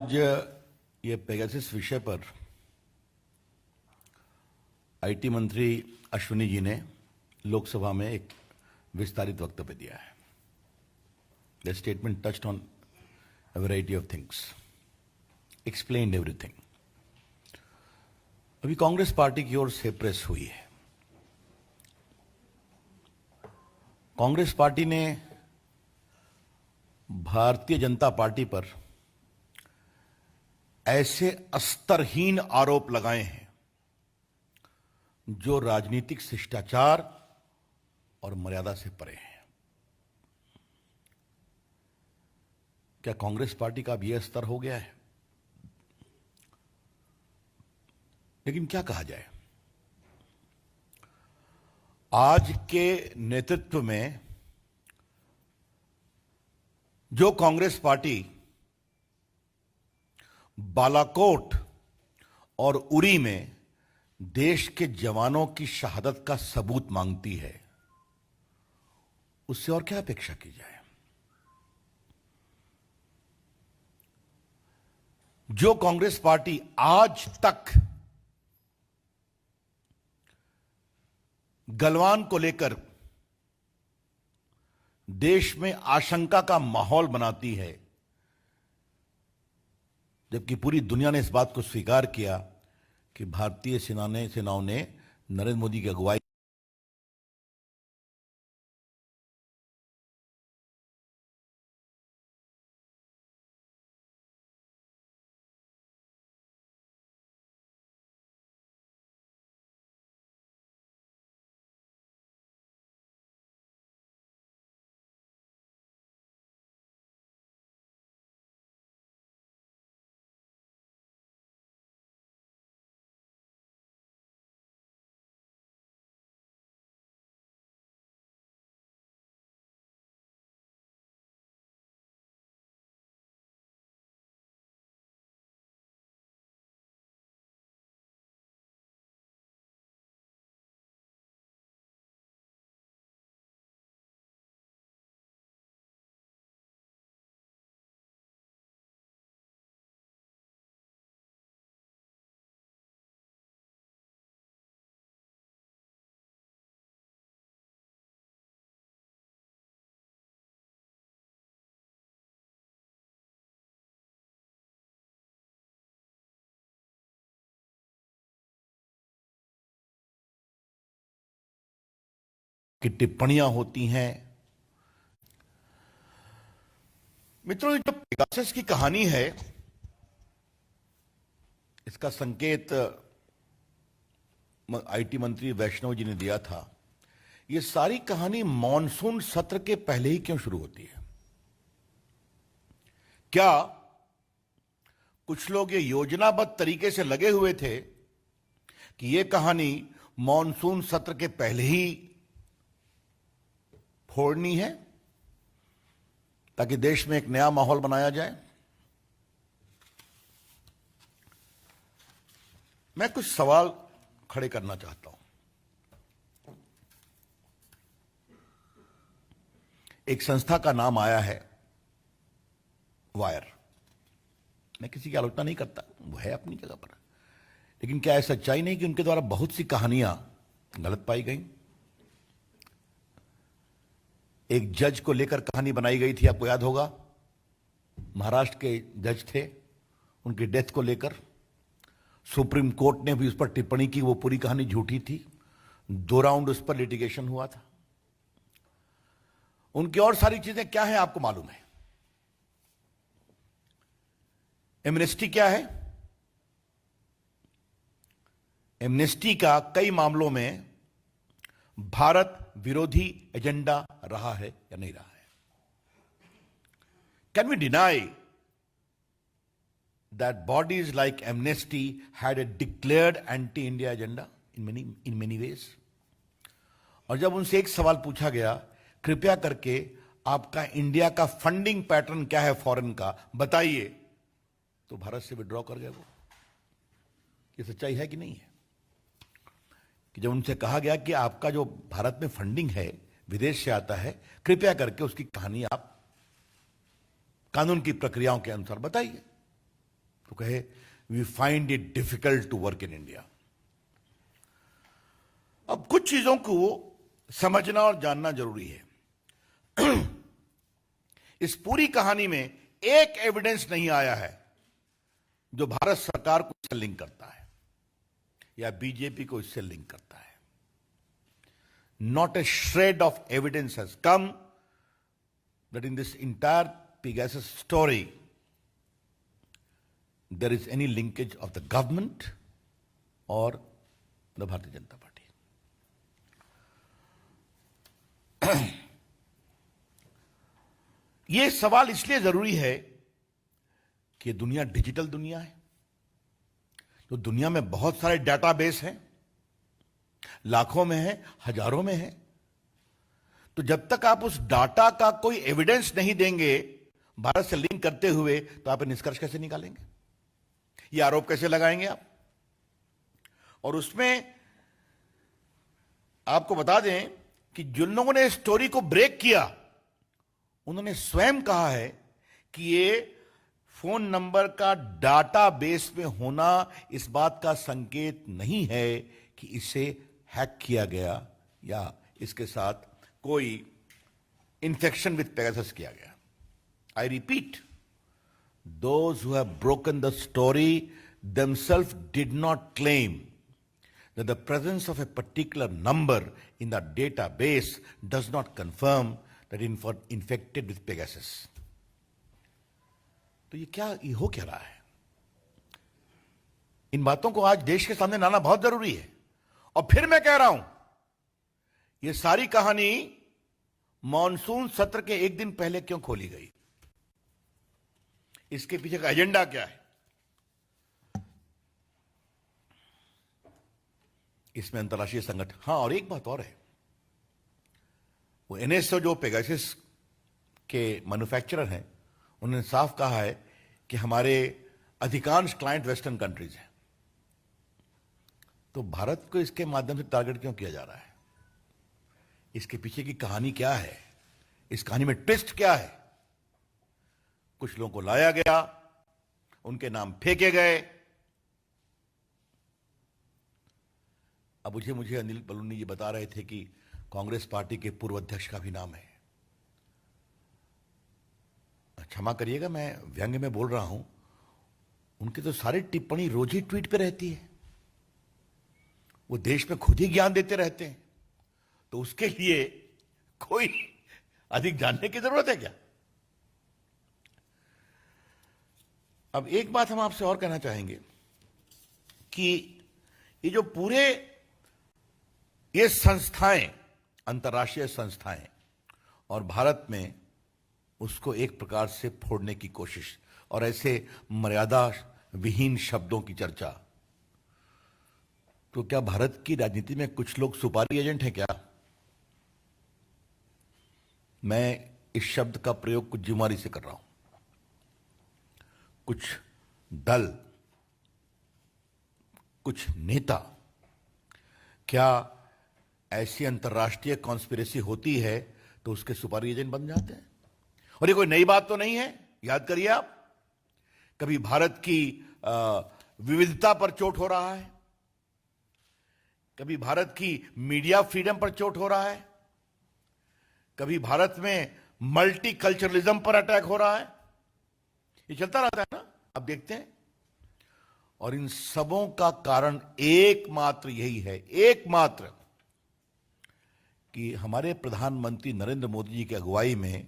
आज ये पेगासस विषय पर आईटी मंत्री अश्विनी जी ने लोकसभा में एक विस्तारित वक्तव्य दिया है। The statement touched on a variety of things, explained everything. अभी कांग्रेस पार्टी की ओर से प्रेस हुई है। कांग्रेस पार्टी ने भारतीय जनता पार्टी पर ऐसे स्तरहीन आरोप लगाए हैं जो राजनीतिक शिष्टाचार और मर्यादा से परे हैं। क्या कांग्रेस पार्टी का अब यह स्तर हो गया है? लेकिन क्या कहा जाए, आज के नेतृत्व में जो कांग्रेस पार्टी बालाकोट और उरी में देश के जवानों की शहादत का सबूत मांगती है, उससे और क्या अपेक्षा की जाए। जो कांग्रेस पार्टी आज तक गलवान को लेकर देश में आशंका का माहौल बनाती है, जबकि पूरी दुनिया ने इस बात को स्वीकार किया कि भारतीय सेनाओं ने नरेंद्र मोदी की अगुवाई की टिप्पणियां होती हैं। मित्रों, ये जो पेगासस की कहानी है, इसका संकेत आईटी मंत्री वैष्णव जी ने दिया था। ये सारी कहानी मॉनसून सत्र के पहले ही क्यों शुरू होती है? क्या कुछ लोग ये योजनाबद्ध तरीके से लगे हुए थे कि ये कहानी मॉनसून सत्र के पहले ही फोड़नी है ताकि देश में एक नया माहौल बनाया जाए? मैं कुछ सवाल खड़े करना चाहता हूं। एक संस्था का नाम आया है वायर। मैं किसी की आलोचना नहीं करता, वो है अपनी जगह पर, लेकिन क्या ऐसा सच्चाई नहीं कि उनके द्वारा बहुत सी कहानियां गलत पाई गई? एक जज को लेकर कहानी बनाई गई थी, आपको याद होगा। महाराष्ट्र के जज थे, उनकी डेथ को लेकर सुप्रीम कोर्ट ने भी उस पर टिप्पणी की, वो पूरी कहानी झूठी थी। 2 राउंड उस पर लिटिगेशन हुआ था। उनकी और सारी चीजें क्या है आपको मालूम है। एमनेस्टी क्या है? एमनेस्टी का कई मामलों में भारत विरोधी एजेंडा रहा है या नहीं रहा है? Can we deny that bodies like Amnesty had a declared anti India agenda in many ways? और जब उनसे एक सवाल पूछा गया, कृपया करके आपका इंडिया का फंडिंग पैटर्न क्या है फॉरेन का, बताइए, तो भारत से विड्रॉ कर गए वो। ये सच्चाई है कि नहीं है? कि जब उनसे कहा गया कि आपका जो भारत में फंडिंग है विदेश से आता है, कृपया करके उसकी कहानी आप कानून की प्रक्रियाओं के अनुसार बताइए, तो कहे we find it difficult to work in India. अब कुछ चीजों को समझना और जानना जरूरी है। इस पूरी कहानी में एक एविडेंस नहीं आया है जो भारत सरकार को इससे लिंक करता है या बीजेपी को इससे लिंक करता है। Not a shred of evidence has come that in this entire Pegasus story there is any linkage of the government or the Bharatiya Janata Party. यह सवाल इसलिए जरूरी है कि दुनिया डिजिटल दुनिया है, तो दुनिया में बहुत सारे डेटाबेस हैं, लाखों में है, हजारों में है। तो जब तक आप उस डाटा का कोई एविडेंस नहीं देंगे भारत से लिंक करते हुए, तो आप निष्कर्ष कैसे निकालेंगे, ये आरोप कैसे लगाएंगे आप? और उसमें आपको बता दें कि जिन लोगों ने स्टोरी को ब्रेक किया उन्होंने स्वयं कहा है कि ये फोन नंबर का डाटा बेस में होना इस बात का संकेत नहीं है कि इसे हैक किया गया या इसके साथ कोई इंफेक्शन विथ पेगासस किया गया। I repeat, those who have broken the story themselves did not claim that the presence of a particular number in the database does not confirm that infected with Pegasus. तो ये हो क्या रहा है? इन बातों को आज देश के सामने लाना बहुत जरूरी है। और फिर मैं कह रहा हूं, ये सारी कहानी मॉनसून सत्र के एक दिन पहले क्यों खोली गई? इसके पीछे का एजेंडा क्या है? इसमें अंतर्राष्ट्रीय संगठन, हां, और एक बात और है, वो एनएसओ जो पेगासस के मैन्युफैक्चरर हैं, उन्होंने साफ कहा है कि हमारे अधिकांश क्लाइंट वेस्टर्न कंट्रीज हैं। तो भारत को इसके माध्यम से टारगेट क्यों किया जा रहा है? इसके पीछे की कहानी क्या है? इस कहानी में ट्विस्ट क्या है? कुछ लोगों को लाया गया, उनके नाम फेंके गए। अब मुझे अनिल बलूनी जी बता रहे थे कि कांग्रेस पार्टी के पूर्व अध्यक्ष का भी नाम है। क्षमा करिएगा, मैं व्यंग्य में बोल रहा हूं, उनकी तो सारी टिप्पणी रोज ही ट्वीट पे रहती है, वो देश में खुद ही ज्ञान देते रहते हैं, तो उसके लिए कोई अधिक जानने की जरूरत है क्या? अब एक बात हम आपसे और कहना चाहेंगे कि ये जो पूरे ये संस्थाएं, अंतर्राष्ट्रीय संस्थाएं, और भारत में उसको एक प्रकार से फोड़ने की कोशिश और ऐसे मर्यादा विहीन शब्दों की चर्चा, तो क्या भारत की राजनीति में कुछ लोग सुपारी एजेंट हैं क्या? मैं इस शब्द का प्रयोग कुछ जिम्मेदारी से कर रहा हूं। कुछ दल, कुछ नेता, क्या ऐसी अंतर्राष्ट्रीय कॉन्स्पिरेसी होती है तो उसके सुपारी एजेंट बन जाते हैं? और ये कोई नई बात तो नहीं है, याद करिए आप, कभी भारत की विविधता पर चोट हो रहा है, कभी भारत की मीडिया फ्रीडम पर चोट हो रहा है, कभी भारत में मल्टी कल्चरलिज्म पर अटैक हो रहा है। ये चलता रहता है ना, अब देखते हैं। और इन सबों का कारण एकमात्र यही है, एकमात्र, कि हमारे प्रधानमंत्री नरेंद्र मोदी जी की अगुवाई में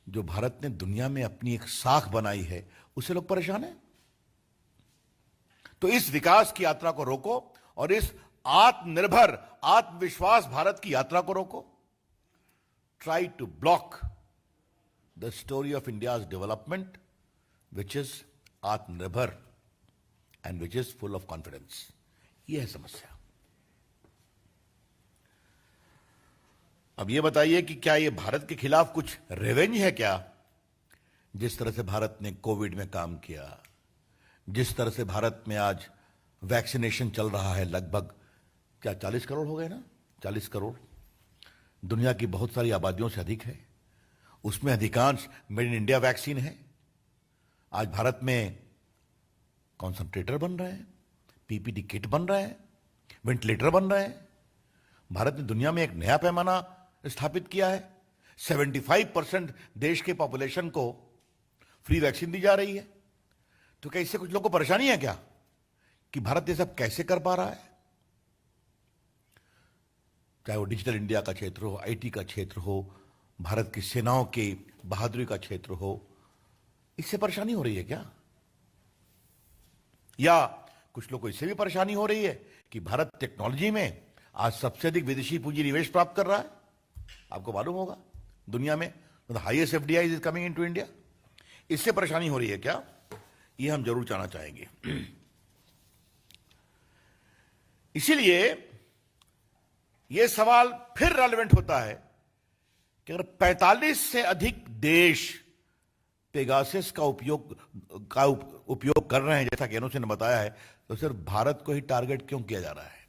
जो भारत ने दुनिया में अपनी एक साख बनाई है, उससे लोग परेशान हैं। तो इस विकास की यात्रा को रोको और इस आत्मनिर्भर, आत्मविश्वास भारत की यात्रा को रोको। Try to block the story of India's development which is आत्मनिर्भर and which is full of confidence। यह है समस्या। अब यह बताइए कि क्या यह भारत के खिलाफ कुछ रिवेंज है क्या? जिस तरह से भारत ने कोविड में काम किया, जिस तरह से भारत में आज वैक्सीनेशन चल रहा है, लगभग क्या 40 करोड़ हो गए ना, 40 करोड़, दुनिया की बहुत सारी आबादियों से अधिक है, उसमें अधिकांश मेड इन इंडिया वैक्सीन है। आज भारत में कॉन्सेंट्रेटर बन रहे हैं, पीपीटी किट बन रहे हैं, वेंटिलेटर बन रहे हैं। भारत ने दुनिया में एक नया पैमाना स्थापित किया है। 75% देश के पॉपुलेशन को फ्री वैक्सीन दी जा रही है। तो क्या इससे कुछ लोगों को परेशानी है क्या कि भारत ये सब कैसे कर पा रहा है? चाहे वो डिजिटल इंडिया का क्षेत्र हो, आईटी का क्षेत्र हो, भारत की सेनाओं की बहादुरी का क्षेत्र हो, इससे परेशानी हो रही है क्या? या कुछ लोगों को इससे भी परेशानी हो रही है कि भारत टेक्नोलॉजी में आज सबसे अधिक विदेशी पूंजी निवेश प्राप्त कर रहा है। आपको मालूम होगा दुनिया में highest FDI is coming into India. इससे परेशानी हो रही है क्या? ये हम जरूर जानना चाहेंगे। इसीलिए यह सवाल फिर रेलेवेंट होता है कि अगर 45 से अधिक देश पेगासस का उपयोग कर रहे हैं, जैसा कि एनओसी ने बताया है, तो सिर्फ भारत को ही टारगेट क्यों किया जा रहा है?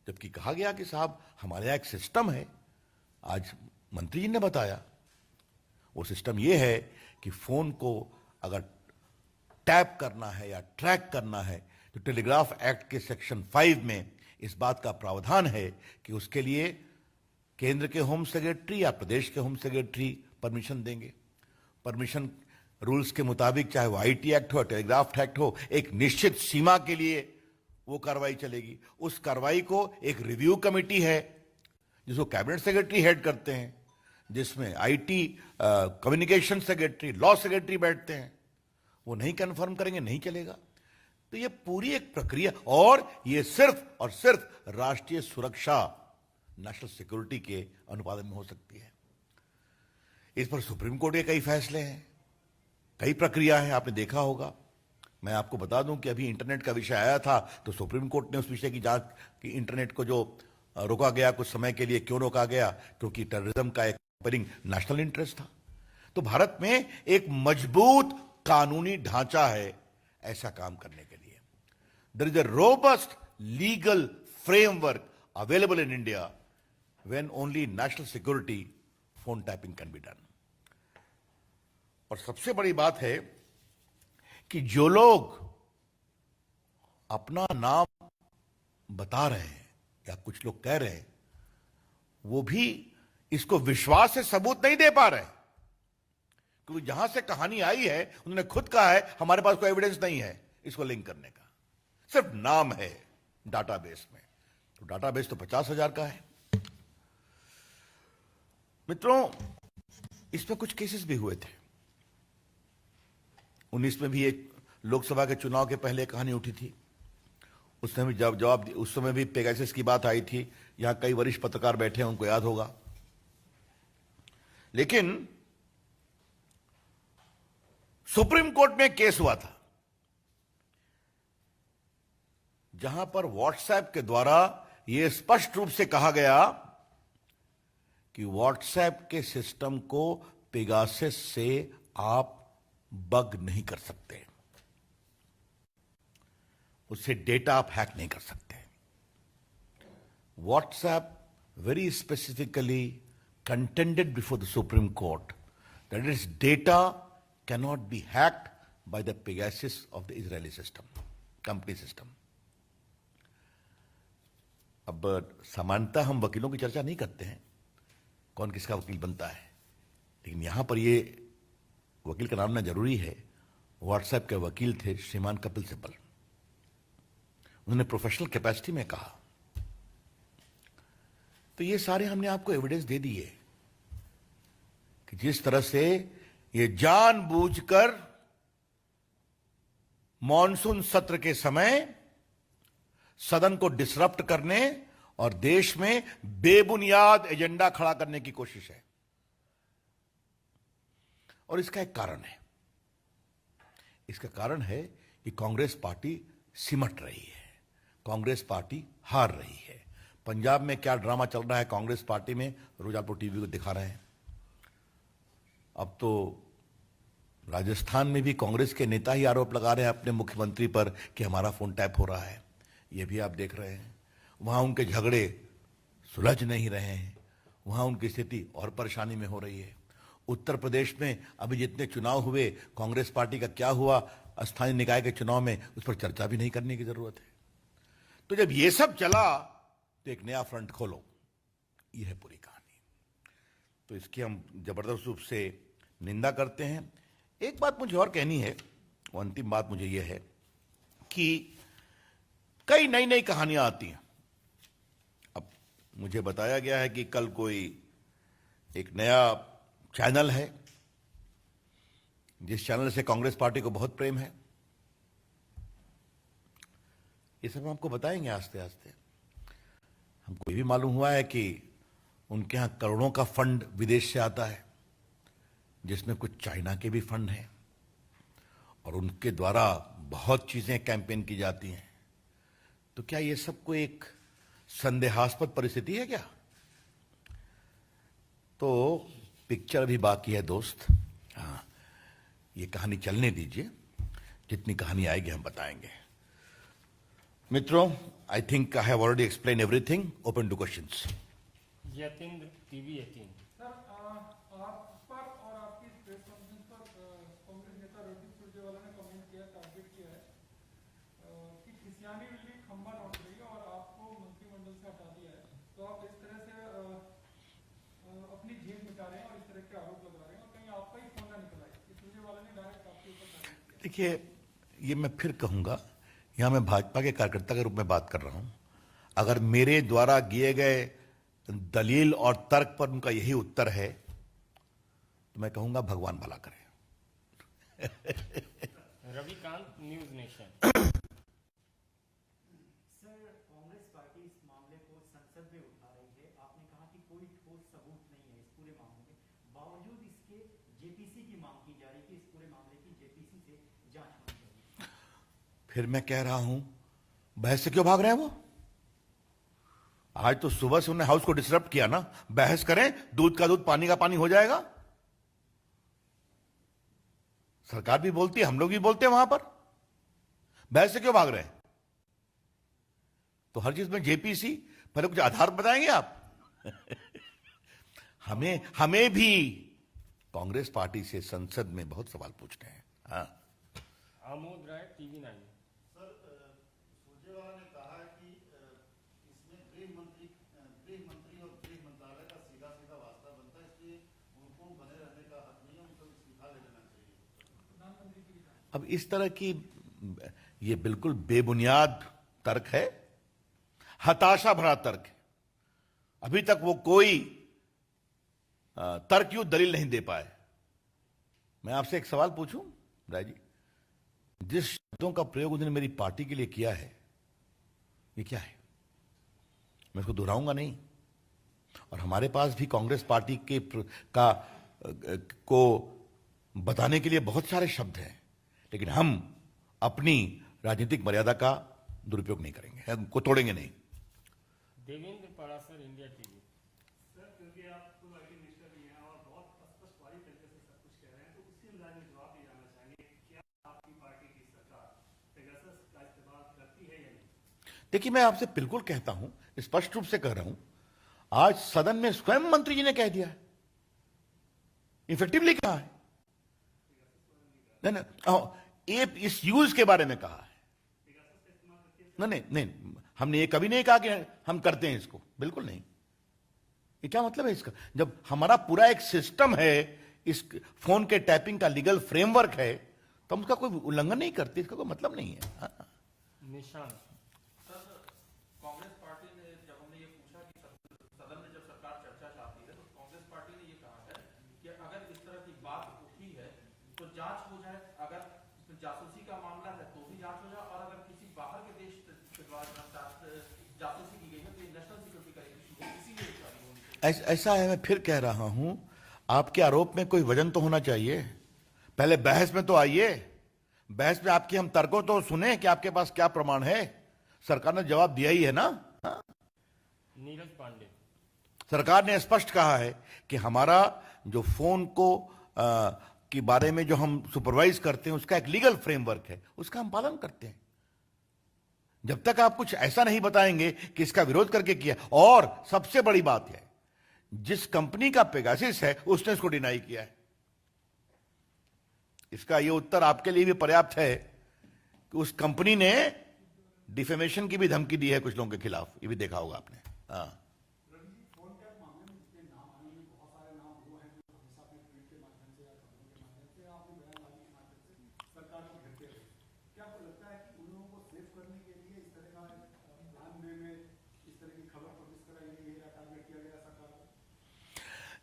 जबकि कहा गया कि साहब हमारे यहां एक सिस्टम है। आज मंत्री जी ने बताया वो सिस्टम यह है कि फोन को अगर टैप करना है या ट्रैक करना है तो टेलीग्राफ एक्ट के सेक्शन 5 में इस बात का प्रावधान है कि उसके लिए केंद्र के होम सेक्रेटरी या प्रदेश के होम सेक्रेटरी परमिशन देंगे। परमिशन रूल्स के मुताबिक चाहे वो आईटी एक्ट हो, टेलीग्राफ एक्ट हो, एक निश्चित सीमा के लिए वो कार्रवाई चलेगी। उस कार्रवाई को एक रिव्यू कमेटी है जिसको कैबिनेट सेक्रेटरी हेड करते हैं, जिसमें IT, communication secretary, law secretary बैठते हैं। वो नहीं कंफर्म करेंगे नहीं चलेगा। तो ये पूरी एक प्रक्रिया, और ये सिर्फ और सिर्फ राष्ट्रीय सुरक्षा, नेशनल सिक्योरिटी के अनुपालन में हो सकती है। इस पर सुप्रीम कोर्ट के कई फैसले हैं, कई प्रक्रिया है, आपने देखा होगा। मैं आपको बता दूं कि अभी इंटरनेट का विषय आया था तो सुप्रीम कोर्ट ने उस विषय की जांच की। इंटरनेट को जो रोका गया कुछ समय के लिए, क्यों रोका गया? क्योंकि टेररिज्म का एक कंपेरिंग नेशनल इंटरेस्ट था। तो भारत में एक मजबूत कानूनी ढांचा है ऐसा काम करने के लिए। There is a robust legal framework available in India when only national security phone tapping can be done. और सबसे बड़ी बात है कि जो लोग अपना नाम बता रहे हैं या कुछ लोग कह रहे हैं, वो भी इसको विश्वास से सबूत नहीं दे पा रहे, क्योंकि जहां से कहानी आई है उन्होंने खुद कहा है हमारे पास कोई एविडेंस नहीं है इसको लिंक करने का, सिर्फ नाम है डाटाबेस में। तो डाटाबेस तो 50,000 का है। मित्रों, इसमें कुछ केसेस भी हुए थे। 19 में भी एक लोकसभा के चुनाव के पहले कहानी उठी थी। उस समय भी पेगासस की बात आई थी। यहां कई वरिष्ठ पत्रकार बैठे हैं, उनको याद होगा। लेकिन सुप्रीम कोर्ट में केस हुआ था जहां पर व्हाट्सएप के द्वारा यह स्पष्ट रूप से कहा गया कि व्हाट्सएप के सिस्टम को पेगासस से आप बग नहीं कर सकते, उससे डेटा आप हैक नहीं कर सकते। WhatsApp very specifically contended before the Supreme Court that its data cannot be hacked by the Pegasus of the Israeli system, company system. अब सामान्यतः हम वकीलों की चर्चा नहीं करते हैं, कौन किसका वकील बनता है, लेकिन यहां पर ये वकील का नाम ना जरूरी है। व्हाट्सएप के वकील थे श्रीमान कपिल सिब्बल। उन्होंने प्रोफेशनल कैपेसिटी में कहा। तो ये सारे हमने आपको एविडेंस दे दिए कि जिस तरह से ये जानबूझकर मॉनसून सत्र के समय सदन को डिसरप्ट करने और देश में बेबुनियाद एजेंडा खड़ा करने की कोशिश है। और इसका एक कारण है। इसका कारण है कि कांग्रेस पार्टी सिमट रही है, कांग्रेस पार्टी हार रही है। पंजाब में क्या ड्रामा चल रहा है कांग्रेस पार्टी में, रोज आपको टीवी को दिखा रहे हैं। अब तो राजस्थान में भी कांग्रेस के नेता ही आरोप लगा रहे हैं अपने मुख्यमंत्री पर कि हमारा फोन टैप हो रहा है। ये भी आप देख रहे हैं। वहां उनके झगड़े सुलझ नहीं रहे हैं, वहां उनकी स्थिति और परेशानी में हो रही है। उत्तर प्रदेश में अभी जितने चुनाव हुए, कांग्रेस पार्टी का क्या हुआ स्थानीय निकाय के चुनाव में उस पर चर्चा भी नहीं करने की जरूरत है। तो जब ये सब चला तो एक नया फ्रंट खोलो, यह है पूरी कहानी। तो इसकी हम जबरदस्त रूप से निंदा करते हैं। एक बात मुझे और कहनी है, वो अंतिम बात मुझे यह है कि कई नई नई कहानियां आती हैं। अब मुझे बताया गया है कि कल कोई एक नया चैनल है जिस चैनल से कांग्रेस पार्टी को बहुत प्रेम है। ये सब हम आपको बताएंगे आस्ते आस्ते। हमको ये भी मालूम हुआ है कि उनके यहां करोड़ों का फंड विदेश से आता है, जिसमें कुछ चाइना के भी फंड हैं, और उनके द्वारा बहुत चीजें कैंपेन की जाती हैं। तो क्या ये सबको एक संदेहास्पद परिस्थिति है क्या? तो पिक्चर भी बाकी है दोस्त। हाँ, ये कहानी चलने दीजिए, जितनी कहानी आएगी हम बताएंगे। मित्रों, I think I have already explain everything. Open two questions. Yatindra TV 18। Sir, आप पर और आपकी प्रेस कॉन्फ्रेंस पर कांग्रेस नेता रणदीप सुरजेवाला ने कमेंट किया, टारगेट किया है कि खिसियानी विल बी खंबा लौट रही है और आपको मंत्रिमंडल से हटा दिया है। तो आप इस तरह से अपनी जेब मिटा रहे हैं और इस तरह के आरोप लगा रहे हैं, और कहीं आपका ही फोन ना निकला है कि सुरजेवाला ने डायरेक्ट आपके ऊपर टारगेट किया। देखिए, ये मैं फिर कहूंगा, यहां मैं भाजपा के कार्यकर्ता के रूप में बात कर रहा हूं। अगर मेरे द्वारा दिए गए दलील और तर्क पर उनका यही उत्तर है तो मैं कहूंगा भगवान भला करे। Ravikant, news nation. Sir, Congress party इस मामले को संसद में उठा रही है। आपने कहा कि कोई ठोस सबूत नहीं है इस पूरे मामले में, बावजूद इसके जेपीसी की मांग की जा रही है कि इस पूरे मामले की जेपीसी से जांच होनी चाहिए। फिर मैं कह रहा हूं, बहस से क्यों भाग रहे हैं वो? आज तो सुबह से उन्होंने हाउस को डिस्टर्ब किया ना। बहस करें, दूध का दूध पानी का पानी हो जाएगा। सरकार भी बोलती है, हम लोग भी बोलते हैं वहां पर। बहस से क्यों भाग रहे हैं? तो हर चीज में जेपीसी, पहले कुछ आधार बताएंगे आप। हमें भी कांग्रेस पार्टी से संसद में बहुत सवाल पूछने हैं। हाँ, आमोद राय, टीवी 9। सर, सुरजेवाला ने कहा है कि इसमें गृह मंत्री और गृह मंत्रालय का सीधा सीधा वास्ता बनता है, इसलिए उनको बने रहने का हक नहीं है, उनको इस्तीफा ले लेना चाहिए। प्रधानमंत्री की भी अब इस तरह की ये बिल्कुल बेबुनियाद तर्क है, हताशा भरा तर्क है। अभी तक वो कोई तर्कयुक्त दलील नहीं दे पाए। मैं आपसे एक सवाल पूछूं राय जी, जिस शब्दों का प्रयोग उन्होंने मेरी पार्टी के लिए किया है, ये क्या है? मैं इसको दोहराऊंगा नहीं। और हमारे पास भी कांग्रेस पार्टी को बताने के लिए बहुत सारे शब्द हैं, लेकिन हम अपनी राजनीतिक मर्यादा का दुरुपयोग नहीं करेंगे, हम को तोड़ेंगे नहीं। Devendra Parashar, India TV. Sir, क्योंकि आप खुद आईटी मिनिस्टर भी हैं और बहुत स्पष्टवादी तरीके से सब कुछ कह रहे हैं, तो उसी अंदाज में जवाब ये जानना चाहेंगे, क्या आपकी पार्टी की सरकार पेगासस का इस्तेमाल करती है या नहीं? देखिए, मैं आपसे बिल्कुल कहता हूं, स्पष्ट रूप से कह रहा हूं, आज सदन में स्वयं मंत्री जी ने कह दिया है, इफेक्टिवली कहा है। नहीं, इस यूज के बारे में कहा है। नहीं नहीं नहीं, हमने ये कभी नहीं कहा कि हम करते हैं इसको, बिल्कुल नहीं। ये क्या मतलब है इसका? जब हमारा पूरा एक सिस्टम है, इस फोन के टैपिंग का लीगल फ्रेमवर्क है, तो हम उसका कोई उल्लंघन नहीं करते, इसका कोई मतलब नहीं है। हाँ। निशांत। सर, कांग्रेस पार्टी ने जब हमने ये पूछा कि सदन में जब सरकार चर्चा चाहती है, तो कांग्रेस पार्टी ने ये कहा है कि अगर इस तरह की बात उठी है तो जांच हो जाए, अगर जासूसी का मामला है तो भी जांच हो जाए, और अगर किसी बाहर के देश के द्वारा जासूसी की गई है तो ये नेशनल सिक्योरिटी का इशू है, इसीलिए ऐसा है, मैं फिर कह रहा हूं, आपके आरोप में कोई वजन तो होना चाहिए। पहले बहस में तो आइए, बहस में आपकी हम तर्कों तो सुने कि आपके पास क्या प्रमाण है। सरकार ने जवाब दिया ही है ना। हाँ? नीरज पांडे। सरकार ने स्पष्ट कहा है कि हमारा जो फोन को के बारे में जो हम सुपरवाइज करते हैं, उसका एक लीगल फ्रेमवर्क है, उसका हम पालन करते हैं। जब तक आप कुछ ऐसा नहीं बताएंगे कि इसका विरोध करके किया, और सबसे बड़ी बात है, जिस कंपनी का पेगासिस है उसने इसको डिनाई किया है। इसका ये उत्तर आपके लिए भी पर्याप्त है कि उस कंपनी ने डिफेमेशन की भी धमकी दी है कुछ लोगों के खिलाफ, ये भी देखा होगा आपने। हाँ,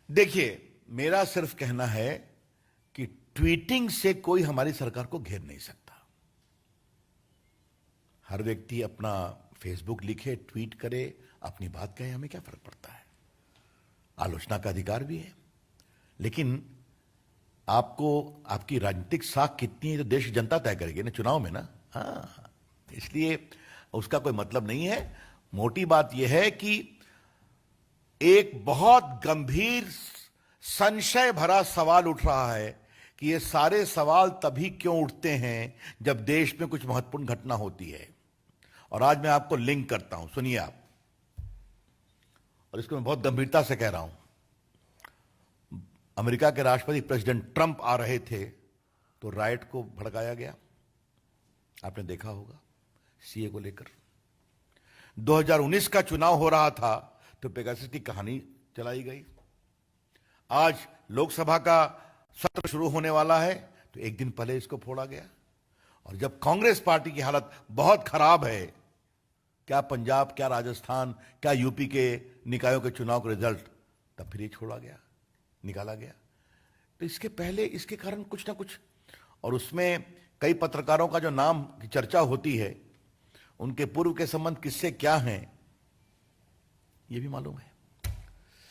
देखिए, मेरा सिर्फ कहना है कि ट्वीटिंग से कोई हमारी सरकार को घेर नहीं सकता। हर व्यक्ति अपना फेसबुक लिखे, ट्वीट करे, अपनी बात कहे, हमें क्या फर्क पड़ता है। आलोचना का अधिकार भी है, लेकिन आपको आपकी राजनीतिक साख कितनी है तो देश की जनता तय करेगी ना चुनाव में ना। हाँ, इसलिए उसका कोई मतलब नहीं है। मोटी बात यह है कि एक बहुत गंभीर संशय भरा सवाल उठ रहा है कि ये सारे सवाल तभी क्यों उठते हैं जब देश में कुछ महत्वपूर्ण घटना होती है। और आज मैं आपको लिंक करता हूं, सुनिए आप, और इसको मैं बहुत गंभीरता से कह रहा हूं। अमेरिका के राष्ट्रपति प्रेसिडेंट ट्रंप आ रहे थे तो राइट को भड़काया गया, आपने देखा होगा, सीए को लेकर। 2019 का चुनाव हो रहा था तो पेगासस की कहानी चलाई गई। आज लोकसभा का सत्र शुरू होने वाला है तो एक दिन पहले इसको फोड़ा गया। और जब कांग्रेस पार्टी की हालत बहुत खराब है, क्या पंजाब, क्या राजस्थान, क्या यूपी के निकायों के चुनाव का रिजल्ट, तब फिर ये छोड़ा गया, निकाला गया। तो इसके पहले इसके कारण कुछ ना कुछ, और उसमें कई पत्रकारों का जो नाम की चर्चा होती है, उनके पूर्व के संबंध किससे क्या हैं, ये भी मालूम है।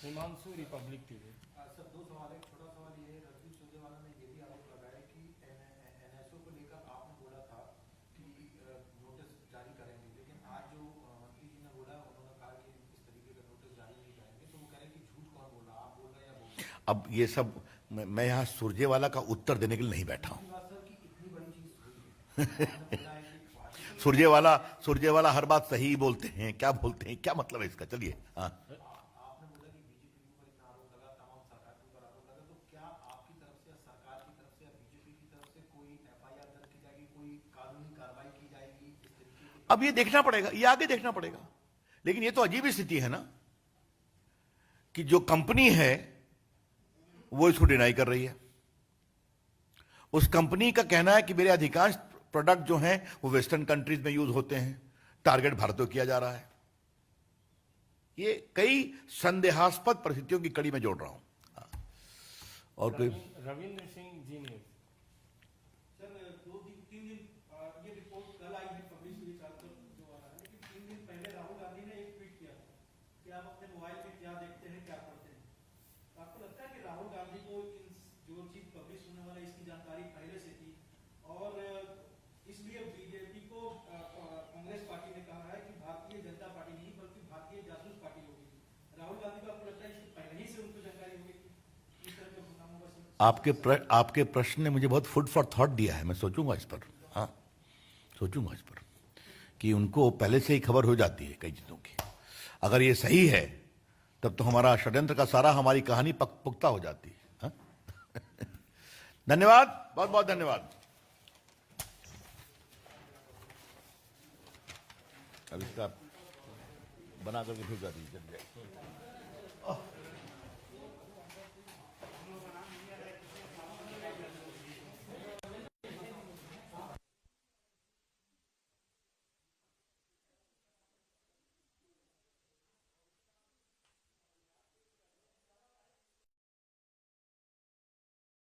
Himanshu, Republic TV. सर, दो सवाल है। छोटा सवाल ये है, रणदीप सुरजेवाला ने ये भी आरोप लगाया कि एनएसओ को लेकर आपने बोला था कि नोटिस जारी करेंगे, लेकिन आज जो मंत्री जी ने बोला, उन्होंने कहा कि इस तरीके का नोटिस जारी नहीं करेंगे। तो वो कह रहे हैं कि झूठ कौन बोल रहा, आप बोल रहे हैं या बोल रहे हैं? अब ये सब मैं यहां सुरजेवाला का उत्तर देने के लिए नहीं बैठा हूं। बात सर कि इतनी बड़ी चीज हुई है, आपने बोला है कि पार्टी सुरजेवाला हर बात सही बोलते हैं, क्या बोलते हैं, क्या मतलब है इसका? चलिए। हाँ, आपने बोला कि बीजेपी के ऊपर इतना आरोप लगा, तमाम सरकार के ऊपर आरोप लगा, तो क्या आपकी तरफ से, सरकार की तरफ से या बीजेपी की तरफ से कोई एफआईआर दर्ज की जाएगी, कोई कानूनी कार्रवाई की जाएगी इस तरीके की? अब ये देखना पड़ेगा, ये आगे देखना पड़ेगा। लेकिन ये तो अजीब स्थिति है ना कि जो कंपनी है वो इसको डिनाई कर रही है। उस कंपनी का कहना है कि मेरे अधिकांश प्रोडक्ट जो हैं वो वेस्टर्न कंट्रीज में यूज होते हैं, टारगेट भारत को किया जा रहा है। ये कई संदेहास्पद परिस्थितियों की कड़ी में जोड़ रहा हूं। और कोई रविंद्र सिंह, जी न्यूज। सर, 2-3 दिन ये रिपोर्ट कल आई है, पब्लिश हुई चार्टर जो आ रहा है, लेकिन 3 दिन पहले राहुल गांधी ने एक ट्वीट किया था कि आप अपने मोबाइल में क्या देखते हैं, क्या पढ़ते हैं। तो आपको लगता है कि राहुल गांधी को जो चीज पब्लिश होने वाला है इसकी जानकारी पहले से थी, और इसलिए बीजेपी को कांग्रेस पार्टी ने कहा है कि भारतीय जनता पार्टी नहीं बल्कि भारतीय जासूस पार्टी होगी। राहुल गांधी को आपको लगता है इससे पहले ही से उनको जानकारी होगी कि इस तरह का होना होगा? सर, आपके प्रश्न ने मुझे बहुत फूड फॉर थॉट दिया है। मैं सोचूंगा इस पर, हाँ सोचूंगा इस पर, कि उनको पहले से ही खबर हो जाती है कई चीजों की। अगर ये सही है तब तो हमारा षड्यंत्र का सारा, हमारी कहानी पुख्ता हो जाती है। हाँ? धन्यवाद, बहुत बहुत धन्यवाद। अब इसका बना करके फिर कर दीजिए।